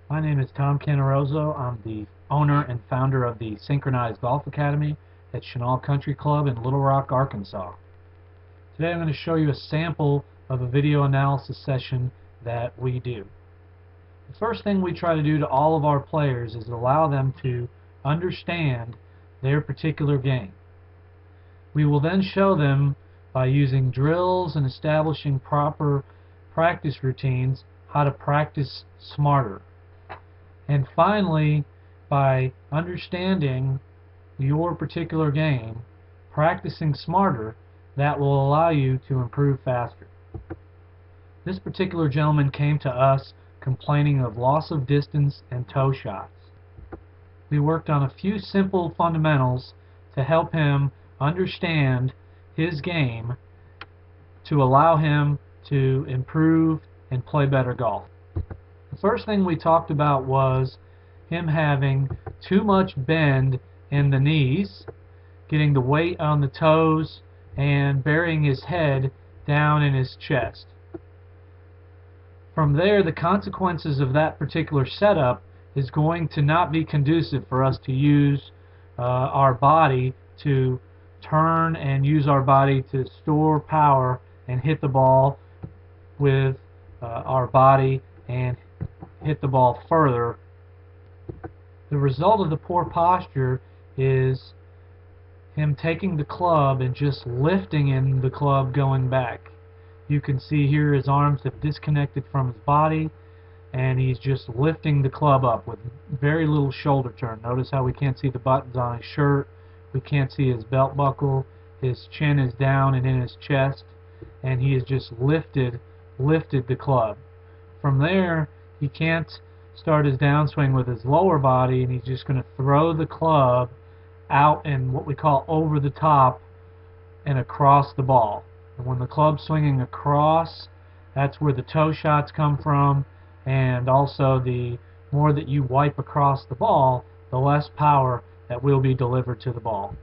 My name is Tom Cannarozzo. I'm the owner and founder of the Synchronized Golf Academy at Chenal Country Club in Little Rock, Arkansas. Today I'm going to show you a sample of a video analysis session that we do. The first thing we try to do to all of our players is allow them to understand their particular game. We will then show them by using drills and establishing proper practice routines how to practice smarter. And finally, by understanding your particular game, practicing smarter, that will allow you to improve faster. This particular gentleman came to us complaining of loss of distance and toe shots. We worked on a few simple fundamentals to help him understand his game to allow him to improve and play better golf. The first thing we talked about was him having too much bend in the knees, getting the weight on the toes, and burying his head down in his chest. From there, the consequences of that particular setup is going to not be conducive for us to use our body to turn and use our body to store power and hit the ball with our body and hit the ball further. The result of the poor posture is him taking the club and just lifting in the club going back. You can see here his arms have disconnected from his body and he's just lifting the club up with very little shoulder turn. Notice how we can't see the buttons on his shirt, we can't see his belt buckle, his chin is down and in his chest, and he has just lifted the club. From there, he can't start his downswing with his lower body, and he's just going to throw the club out and what we call over the top and across the ball. And when the club's swinging across, that's where the toe shots come from, and also the more that you wipe across the ball, the less power that will be delivered to the ball.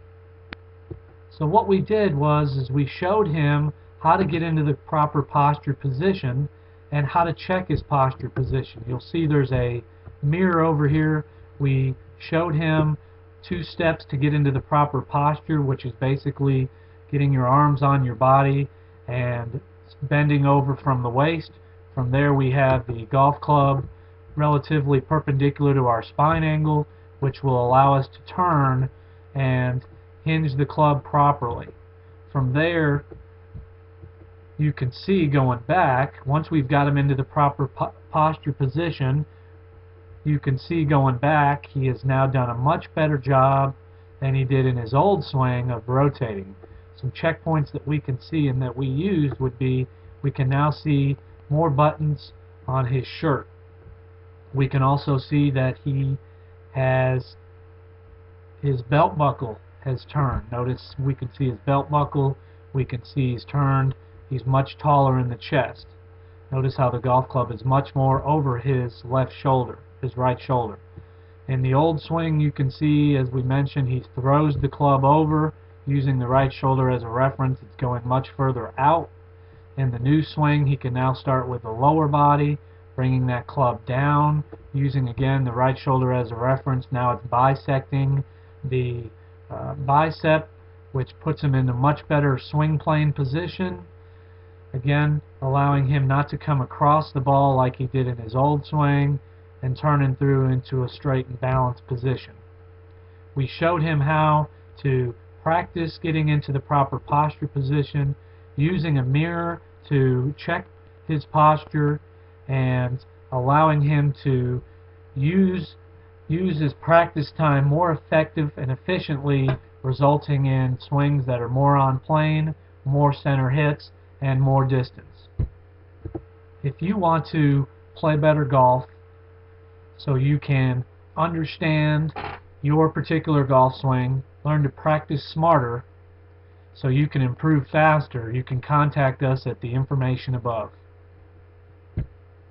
So what we did was we showed him how to get into the proper posture position and how to check his posture position. You'll see there's a mirror over here. We showed him 2 steps to get into the proper posture, which is basically getting your arms on your body and bending over from the waist. From there we have the golf club relatively perpendicular to our spine angle, which will allow us to turn and hinge the club properly. From there, you can see going back, once we've got him into the proper posture position, you can see going back he has now done a much better job than he did in his old swing of rotating. Some checkpoints that we can see and that we used would be, we can now see more buttons on his shirt. We can also see that he has his belt buckle has turned. Notice we can see his belt buckle, we can see he's turned. He's much taller in the chest. Notice how the golf club is much more over his left shoulder, his right shoulder. In the old swing, you can see, as we mentioned, he throws the club over using the right shoulder as a reference. It's going much further out. In the new swing, he can now start with the lower body, bringing that club down, using again the right shoulder as a reference. Now it's bisecting the bicep, which puts him in a much better swing plane position. Again, allowing him not to come across the ball like he did in his old swing and turning through into a straight and balanced position. We showed him how to practice getting into the proper posture position, using a mirror to check his posture and allowing him to use his practice time more effective and efficiently, resulting in swings that are more on plane, more center hits, and more distance. If you want to play better golf so you can understand your particular golf swing, learn to practice smarter so you can improve faster, you can contact us at the information above.